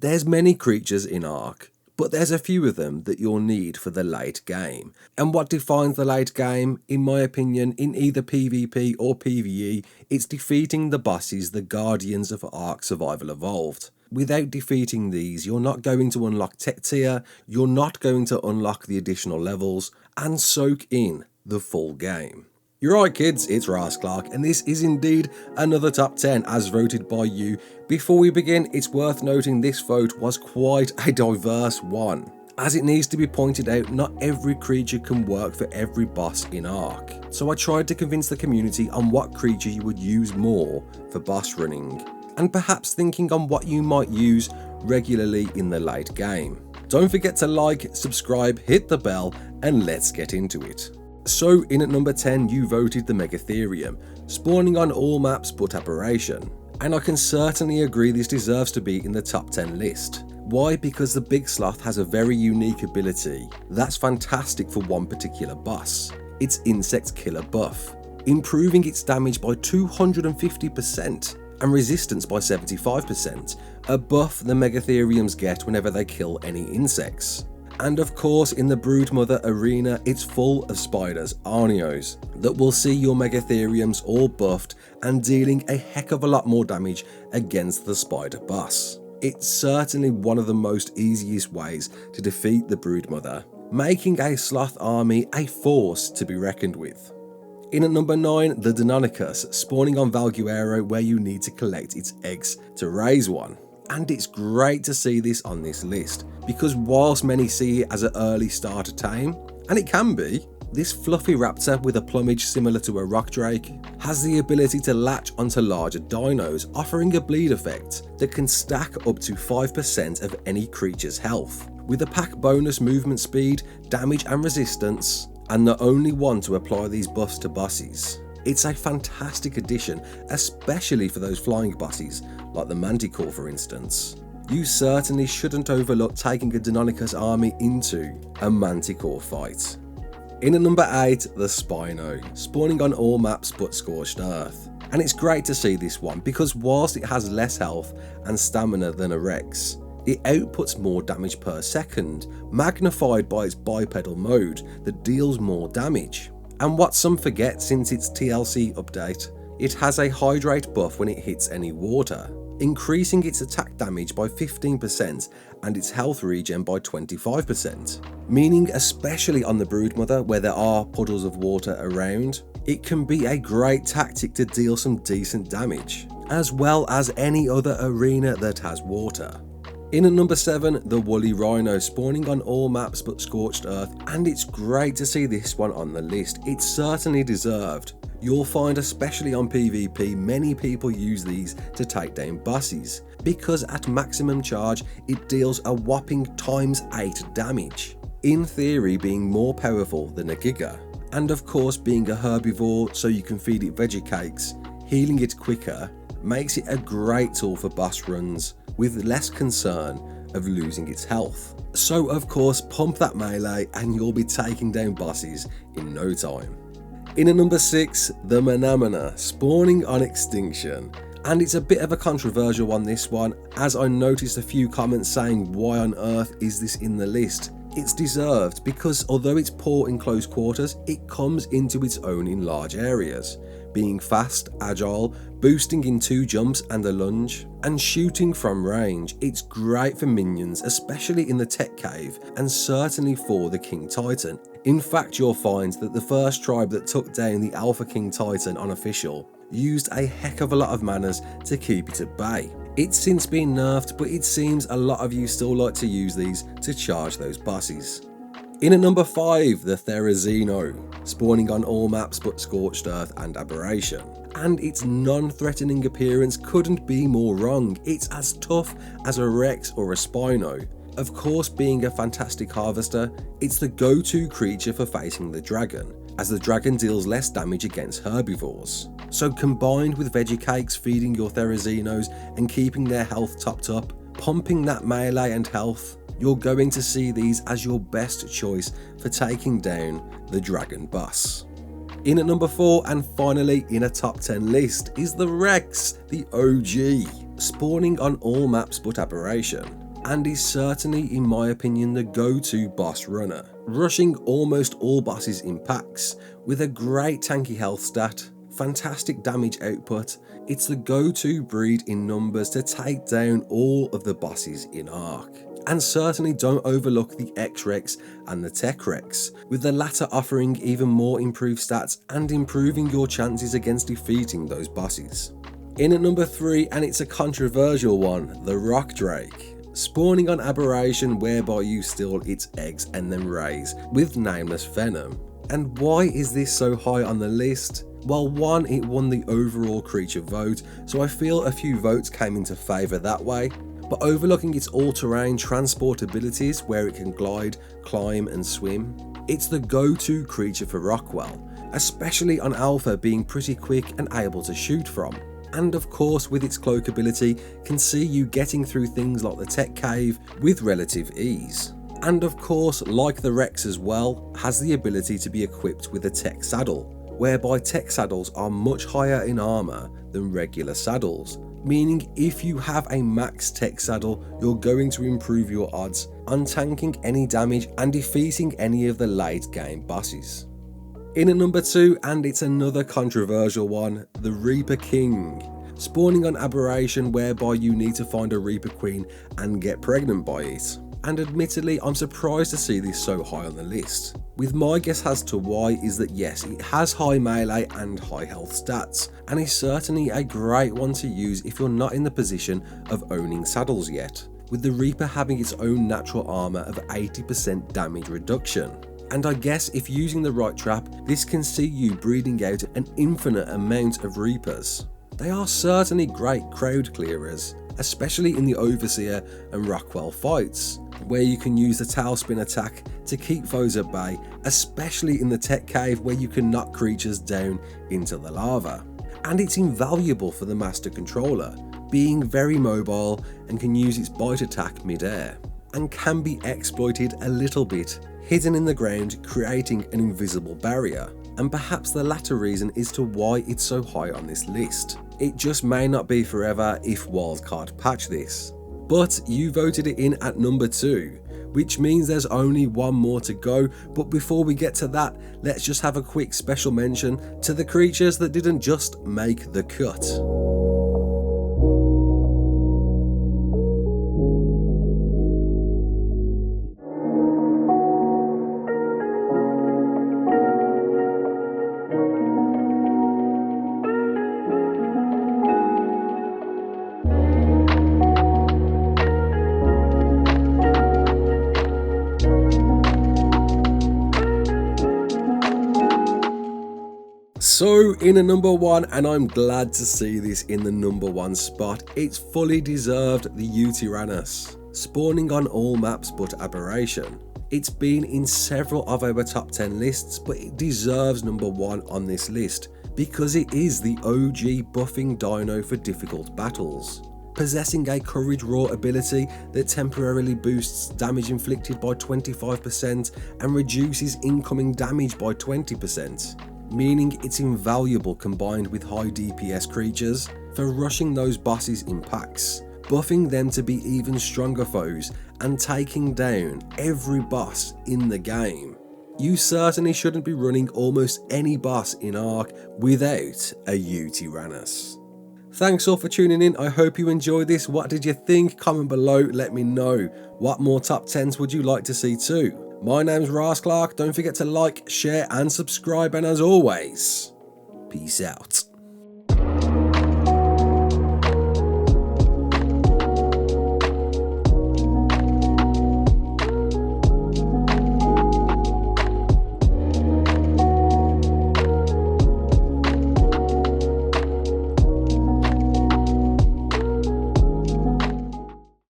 There's many creatures in ARK, but there's a few of them that you'll need for the late game. And what defines the late game, in my opinion, in either PvP or PvE, it's defeating the bosses, the guardians of ARK Survival Evolved. Without defeating these, you're not going to unlock tech tier, you're not going to unlock the additional levels, and soak in the full game. You're right kids, it's Raasclark, and this is indeed another top 10 as voted by you. Before we begin, it's worth noting this vote was quite a diverse one. As it needs to be pointed out, not every creature can work for every boss in ARK. So I tried to convince the community on what creature you would use more for boss running, and perhaps thinking on what you might use regularly in the late game. Don't forget to like, subscribe, hit the bell, and let's get into it. So in at number 10 you voted the Megatherium, spawning on all maps but Aberration. And I can certainly agree this deserves to be in the top 10 list. Why? Because the Big Sloth has a very unique ability that's fantastic for one particular boss. Its Insect Killer buff, improving its damage by 250% and resistance by 75%, a buff the Megatheriums get whenever they kill any insects. And of course in the Broodmother arena it's full of spiders, Arnios, that will see your Megatheriums all buffed and dealing a heck of a lot more damage against the spider boss. It's certainly one of the most easiest ways to defeat the Broodmother, making a sloth army a force to be reckoned with. In at number 9, the Deinunicus, spawning on Valguero where you need to collect its eggs to raise one. And it's great to see this on this list, because whilst many see it as an early starter tame, and it can be, this fluffy raptor with a plumage similar to a rock drake has the ability to latch onto larger dinos, offering a bleed effect that can stack up to 5% of any creature's health, with a pack bonus movement speed, damage and resistance, and the only one to apply these buffs to bosses. It's a fantastic addition, especially for those flying bosses, like the Manticore for instance. You certainly shouldn't overlook taking a Deinunicus army into a Manticore fight. In at number 8, the Spino, spawning on all maps but Scorched Earth. And it's great to see this one, because whilst it has less health and stamina than a Rex, it outputs more damage per second, magnified by its bipedal mode that deals more damage. And what some forget since its TLC update, it has a hydrate buff when it hits any water, increasing its attack damage by 15% and its health regen by 25%, meaning especially on the Broodmother where there are puddles of water around, it can be a great tactic to deal some decent damage, as well as any other arena that has water. In at number 7, the Woolly Rhino, spawning on all maps but Scorched Earth, and it's great to see this one on the list. It's certainly deserved. You'll find, especially on PvP, many people use these to take down bosses, because at maximum charge it deals a whopping ×8 damage, in theory being more powerful than a Giga. And of course being a herbivore, so you can feed it veggie cakes, healing it quicker, makes it a great tool for boss runs, with less concern of losing its health. So of course pump that melee and you'll be taking down bosses in no time. In at number 6, the Manamana, spawning on Extinction. And it's a bit of a controversial one this one, as I noticed a few comments saying why on earth is this in the list. It's deserved, because although it's poor in close quarters, it comes into its own in large areas, being fast, agile, boosting in 2 jumps and a lunge, and shooting from range. It's great for minions, especially in the tech cave, and certainly for the King Titan. In fact, you'll find that the first tribe that took down the Alpha King Titan unofficial used a heck of a lot of manas to keep it at bay. It's since been nerfed, but it seems a lot of you still like to use these to charge those bosses. In at number 5, the Therazino, spawning on all maps but Scorched Earth and Aberration. And its non-threatening appearance couldn't be more wrong. It's as tough as a Rex or a Spino. Of course, being a fantastic harvester, it's the go-to creature for facing the dragon, as the dragon deals less damage against herbivores. So combined with veggie cakes feeding your Therazinos and keeping their health topped up, pumping that melee and health, you're going to see these as your best choice for taking down the dragon boss. In at number 4, and finally in a top 10 list, is the Rex, the OG, spawning on all maps but Aberration. and is certainly, in my opinion, the go-to boss runner, rushing almost all bosses in packs with a great tanky health stat, fantastic damage output. It's the go-to breed in numbers to take down all of the bosses in ARK. And certainly don't overlook the X-Rex and the Tech Rex, with the latter offering even more improved stats and improving your chances against defeating those bosses. In at number 3, and it's a controversial one, the Rock Drake, spawning on Aberration, whereby you steal its eggs and then raise with nameless venom. And why is this so high on the list? Well, one, it won the overall creature vote, so I feel a few votes came into favour that way. But overlooking its all-terrain transport abilities where it can glide, climb and swim, it's the go-to creature for Rockwell, especially on Alpha being pretty quick and able to shoot from. And of course with its cloak ability can see you getting through things like the Tech Cave with relative ease. And of course, like the Rex as well, has the ability to be equipped with a Tech Saddle, whereby Tech Saddles are much higher in armour than regular saddles, meaning if you have a max Tech Saddle, you're going to improve your odds on tanking any damage and defeating any of the late game bosses. In at number 2, and it's another controversial one, the Reaper King, spawning on Aberration, whereby you need to find a Reaper Queen and get pregnant by it. And admittedly, I'm surprised to see this so high on the list, with my guess as to why is that yes, it has high melee and high health stats, and is certainly a great one to use if you're not in the position of owning saddles yet, with the Reaper having its own natural armour of 80% damage reduction. And I guess if using the right trap, this can see you breeding out an infinite amount of Reapers. They are certainly great crowd clearers, especially in the Overseer and Rockwell fights, where you can use the tailspin attack to keep foes at bay, especially in the Tech Cave where you can knock creatures down into the lava. And it's invaluable for the Master Controller, being very mobile and can use its bite attack mid-air, and can be exploited a little bit, hidden in the ground, creating an invisible barrier. And perhaps the latter reason is to why it's so high on this list. It just may not be forever if Wildcard patch this. But you voted it in at number 2, which means there's only one more to go. But before we get to that, let's just have a quick special mention to the creatures that didn't just make the cut. So in a number 1, and I'm glad to see this in the number 1 spot, it's fully deserved, the Utyrnus, spawning on all maps but Aberration. It's been in several of our top 10 lists, but it deserves number 1 on this list because it is the OG buffing dino for difficult battles, possessing a Courage Roar ability that temporarily boosts damage inflicted by 25% and reduces incoming damage by 20%. Meaning it's invaluable combined with high DPS creatures for rushing those bosses in packs, buffing them to be even stronger foes and taking down every boss in the game. You certainly shouldn't be running almost any boss in ARK without a Utyrnus. Thanks all for tuning in, I hope you enjoyed this. What did you think? Comment below, let me know. What more top 10s would you like to see too? My name's Raasclark, don't forget to like, share and subscribe, and as always, peace out.